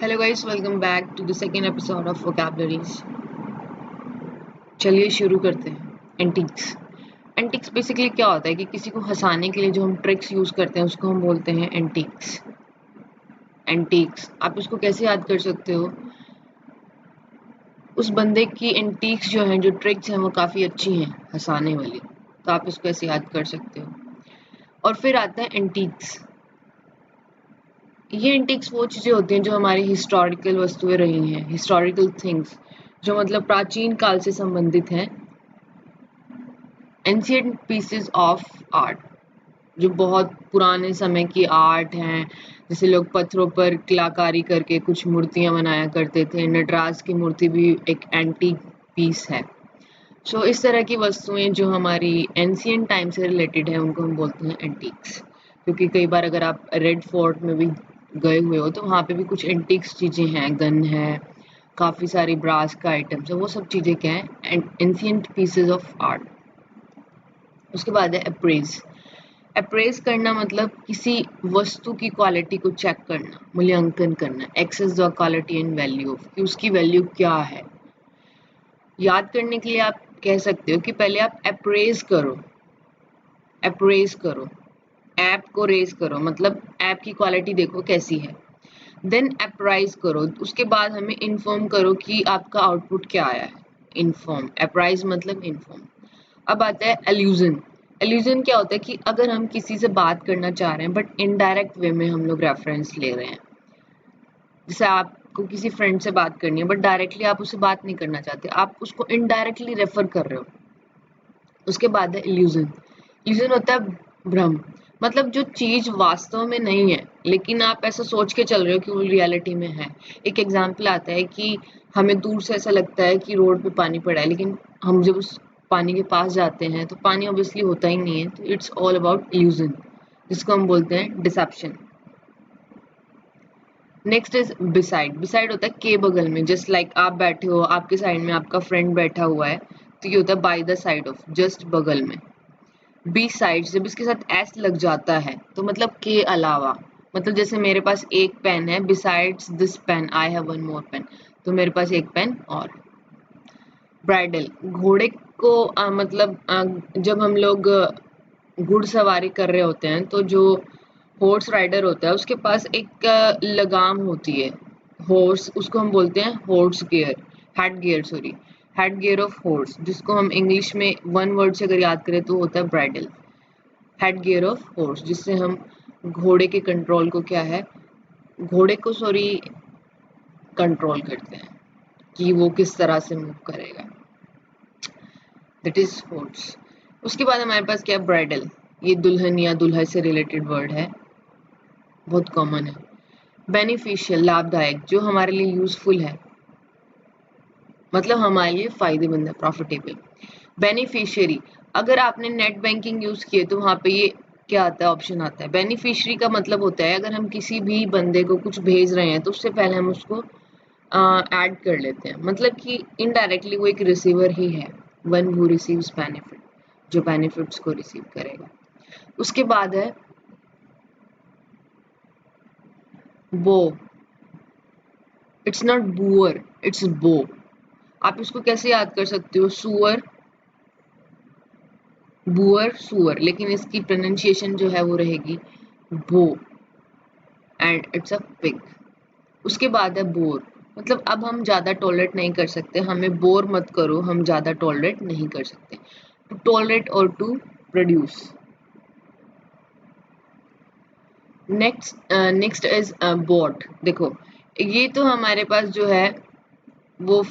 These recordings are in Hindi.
Hello guys, welcome back to the second episode of vocabularies. चलिए शुरू करते हैं। एंटिक्स एंटिक्स बेसिकली क्या होता है कि किसी को हंसाने के लिए जो हम ट्रिक्स यूज करते हैं उसको हम बोलते हैं एंटिक्स। एंटिक्स आप इसको कैसे याद कर सकते हो? उस बंदे की एंटिक्स जो हैं, जो ट्रिक्स हैं, वो काफ़ी अच्छी हैं हंसाने वाली, तो आप इसको ऐसे याद कर सकते हो। और फिर आता है एंटिक्स। ये एंटिक्स वो चीज़ें होती हैं जो हमारी हिस्टोरिकल वस्तुएं रही हैं, हिस्टोरिकल थिंग्स जो मतलब प्राचीन काल से संबंधित हैं। एंशिएंट पीसेस ऑफ आर्ट जो बहुत पुराने समय की आर्ट हैं, जैसे लोग पत्थरों पर कलाकारी करके कुछ मूर्तियां बनाया करते थे। नटराज की मूर्ति भी एक एंटीक पीस है। सो इस तरह की वस्तुएं जो हमारी एंशिएंट टाइम से रिलेटेड है उनको हम बोलते हैं एंटीक्स। क्योंकि कई बार अगर आप रेड फोर्ट में भी गए हुए हो तो वहाँ पे भी कुछ एंटीक्स चीज़ें हैं, गन है, काफ़ी सारी ब्रास का आइटम्स है, वो सब चीज़ें क्या हैं? Ancient pieces of art. उसके बाद है अप्रेज। अप्रेज करना मतलब किसी वस्तु की क्वालिटी को चेक करना, मूल्यांकन करना। Assess the quality and value of, कि उसकी वैल्यू क्या है। याद करने के लिए आप कह सकते हो कि पहले आप अप्रेज करो, अप्रेज करो, ऐप को रेज करो, मतलब ऐप की क्वालिटी देखो कैसी है। देन अप्राइज करो, उसके बाद हमें इन्फॉर्म करो कि आपका आउटपुट क्या आया है। इन्फॉर्म, अप्राइज मतलब इन्फॉर्म। अब आता है एल्यूजन। एल्यूजन क्या होता है कि अगर हम किसी से बात करना चाह रहे हैं बट इनडायरेक्ट वे में हम लोग रेफरेंस ले रहे हैं। जैसे आपको किसी फ्रेंड से बात करनी है बट डायरेक्टली आप उससे बात नहीं करना चाहते, आप उसको इनडायरेक्टली रेफर कर रहे हो। उसके बाद है इल्यूजन। इल्यूजन होता है भ्रम, मतलब जो चीज वास्तव में नहीं है लेकिन आप ऐसा सोच के चल रहे हो कि वो रियलिटी में है। एक एग्जांपल आता है कि हमें दूर से ऐसा लगता है कि रोड पे पानी पड़ा है, लेकिन हम जब उस पानी के पास जाते हैं तो पानी ऑब्वियसली होता ही नहीं है। तो इट्स ऑल अबाउट इल्यूजन, जिसको हम बोलते हैं deception. Next is beside. Beside होता है के बगल में, जस्ट लाइक आप बैठे हो, आपके साइड में आपका फ्रेंड बैठा हुआ है, तो ये होता है by the side of, just बगल में। बी साइड, जब इसके साथ एस लग जाता है तो मतलब के अलावा, मतलब जैसे मेरे पास एक पेन है, besides this pen I have one more pen, तो मेरे पास एक पेन और। ब्राइडल, घोड़े को मतलब जब हम लोग घुड़सवारी कर रहे होते हैं तो जो हॉर्स राइडर होता है उसके पास एक लगाम होती है, हॉर्स, उसको हम बोलते हैं horse gear, head gear, sorry, head gear of horse, जिसको हम इंग्लिश में वन वर्ड से अगर याद करें तो होता है bridal. Head gear of horse, जिससे हम घोड़े के कंट्रोल को क्या है, घोड़े को सॉरी कंट्रोल करते हैं कि वो किस तरह से मूव करेगा। That is horse. उसके बाद हमारे पास क्या है, ब्राइडल। ये दुल्हन या दुल्हा से रिलेटेड वर्ड है, बहुत कॉमन है। बेनिफिशियल, लाभदायक, जो हमारे लिए यूजफुल है, मतलब हमारे लिए फायदेमंद है, प्रॉफिटेबल। बेनिफिशियरी, अगर आपने नेट बैंकिंग यूज किए तो वहां पे ये क्या आता है, ऑप्शन आता है। बेनिफिशियरी का मतलब होता है अगर हम किसी भी बंदे को कुछ भेज रहे हैं तो उससे पहले हम उसको ऐड कर लेते हैं, मतलब कि इनडायरेक्टली वो एक रिसीवर ही है। वन हु रिसीव्स बेनिफिट, जो बेनिफिट्स को रिसीव करेगा। उसके बाद है बो। इट्स नॉट बुअर, इट्स बो। आप इसको कैसे याद कर सकते हो, सुअर, बुअर, सुअर, लेकिन इसकी प्रोनाउंसिएशन जो है वो रहेगी बो, एंड इट्स अ पिग। उसके बाद है बोर, मतलब अब हम ज्यादा टॉलरेट नहीं कर सकते, हमें बोर मत करो, हम ज्यादा टॉलरेट नहीं कर सकते। टू टॉलरेट और to produce. Next is bought. देखो ये तो हमारे पास जो है वो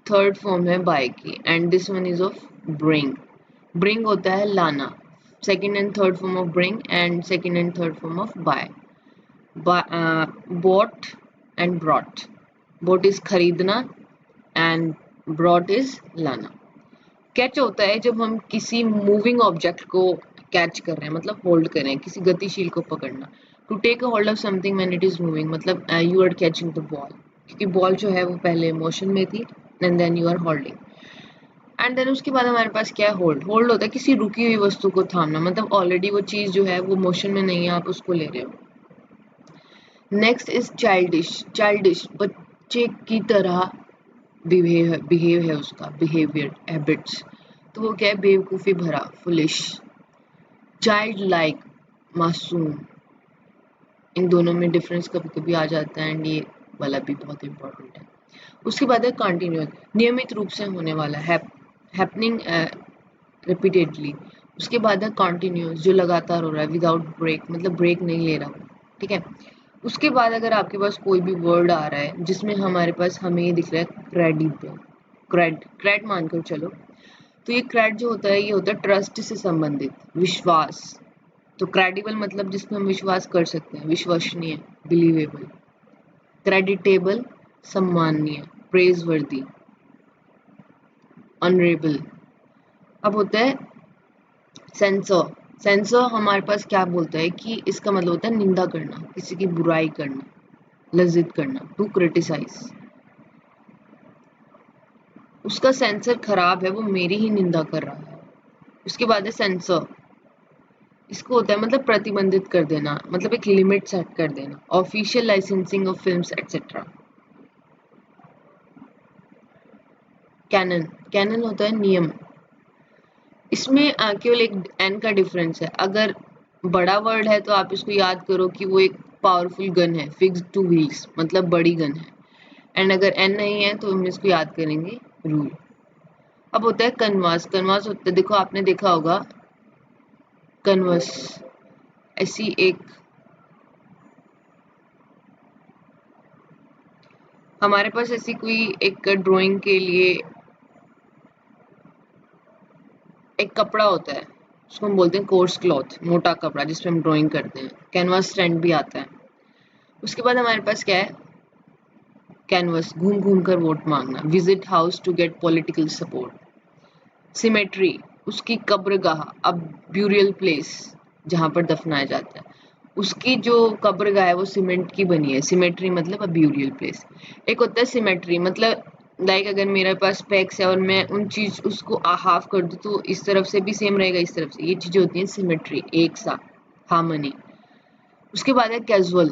थर्ड फॉर्म है बाय की, and this one is of bring. Bring होता है लाना, second and third form of bring and second and third form of buy. Bought and brought. Bought is खरीदना एंड ब्रॉट इज लाना। कैच होता है जब हम किसी मूविंग ऑब्जेक्ट को कैच कर रहे हैं, मतलब होल्ड कर रहे हैं, किसी गतिशील को पकड़ना। To take a hold of something when it is moving, मतलब you are catching the ball, क्योंकि बॉल जो है वो पहले मोशन में थी and then you are holding. And then उसके बाद हमारे पास क्या है, होल्ड। होल्ड होता है किसी रुकी हुई वस्तु को थामना, मतलब ऑलरेडी वो चीज जो है वो मोशन में नहीं है, आप उसको ले रहे हो। नेक्स्ट इज चाइल्डिश बच्चे की तरह बिहेव है उसका, बिहेवियर, हैबिट्स। तो वो क्या है, बेवकूफ़ी भरा, फुलिश। चाइल्ड लाइक, मासूम। इन दोनों में डिफरेंस कभी कभी आ जाता है एंड ये वाला भी बहुत इंपॉर्टेंट है। उसके बाद है कंटिन्यूअस, नियमित रूप से होने वाला, हैपनिंग रिपीटेडली। उसके बाद है कंटिन्यूअस, जो लगातार हो रहा है, विदाउट ब्रेक, मतलब ब्रेक नहीं ले रहा हूँ, ठीक है। उसके बाद अगर आपके पास कोई भी वर्ड आ रहा है जिसमें हमारे पास हमें ये दिख रहा है क्रेडिबल, क्रेड मानकर चलो, तो ये क्रेड जो होता है ये होता है ट्रस्ट से संबंधित, विश्वास। तो क्रेडिबल मतलब जिसमें हम विश्वास कर सकते हैं, विश्वसनीय, बिलीवेबल। क्रेडिटेबल, सम्माननीय, प्रेजवर्दी, ऑनरेबल। अब होता है सेंसर। सेंसर हमारे पास क्या बोलता है कि इसका मतलब होता है निंदा करना, किसी की बुराई करना, लज्जित करना, टू क्रिटिसाइज। उसका सेंसर खराब है, वो मेरी ही निंदा कर रहा है। उसके बाद है सेंसर, इसको होता है मतलब प्रतिबंधित कर देना, मतलब एक लिमिट सेट कर देना, official licensing of films etcetera. Canon, canon होता है नियम। इसमें केवल एक एन का डिफरेंस है। अगर बड़ा वर्ड है तो आप इसको याद करो कि वो एक पावरफुल गन है, फिक्स्ड टू व्हील्स, मतलब बड़ी गन है। एंड अगर एन नहीं है तो हम इसको याद करेंगे रूल। अब होता है कन्वास। कन्वास होता है, देखो आपने देखा होगा कन्वर्स, ऐसी एक, हमारे पास ऐसी कोई एक ड्राइंग के लिए एक कपड़ा होता है, उसको हम बोलते हैं कोर्स क्लॉथ, मोटा कपड़ा जिसपे हम ड्राइंग करते हैं। कैनवास स्टैंड भी आता है। उसके बाद हमारे पास क्या है, कैनवस, घूम घूम कर वोट मांगना, visit house to get political support. Cemetery, उसकी कब्रगाह, अब ब्यूरियल प्लेस, जहां पर दफनाया जाता है, उसकी जो कब्रगाह है वो सीमेंट की बनी है। सिमेट्री मतलब अ ब्यूरियल प्लेस। एक होता है सिमेट्री, मतलब लाइक अगर मेरे पास पैक्स है और मैं उन चीज उसको हाफ कर दूं तो इस तरफ से भी सेम रहेगा, इस तरफ से, ये चीजें होती हैं सिमेट्री, एक सा, हार्मनी। उसके बाद है कैजुअल।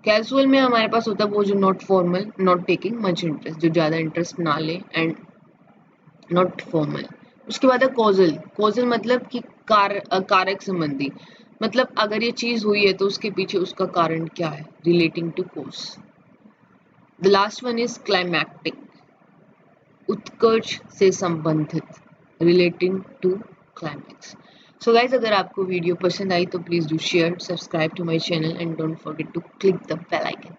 कैजुअल में हमारे पास होता है वो जो not formal, not taking much interest, जो ज्यादा इंटरेस्ट ना ले, एंड नॉट फॉर्मल। उसके बाद है कॉजल। कॉजल मतलब कि कारक संबंधी, मतलब अगर ये चीज हुई है तो उसके पीछे उसका कारण क्या है, relating to cause. The last one is climactic, उत्कर्ष से संबंधित, relating to climax. So guys, अगर आपको वीडियो पसंद आई तो please do share, subscribe to my channel and don't forget to click the bell icon.